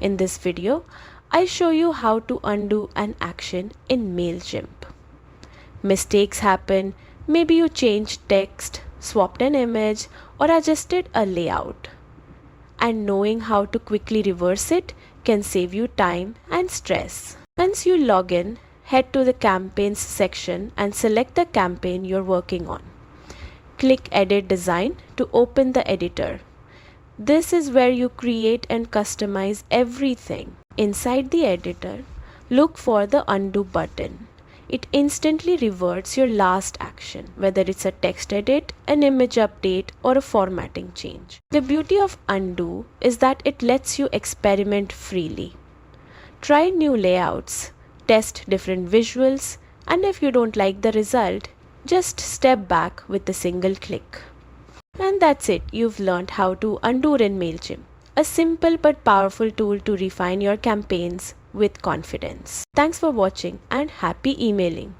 In this video, I show you how to undo an action in Mailchimp. Mistakes happen, maybe you changed text, swapped an image, or adjusted a layout. And knowing how to quickly reverse it can save you time and stress. Once you log in, head to the campaigns section and select the campaign you're working on. Click Edit Design to open the editor. This is where you create and customize everything. Inside the editor, look for the Undo button. It instantly reverts your last action, whether it's a text edit, an image update, or a formatting change. The beauty of Undo is that it lets you experiment freely. Try new layouts, test different visuals, and if you don't like the result, just step back with a single click. And that's it, you've learned how to undo in Mailchimp, a simple but powerful tool to refine your campaigns with confidence. Thanks for watching and happy emailing.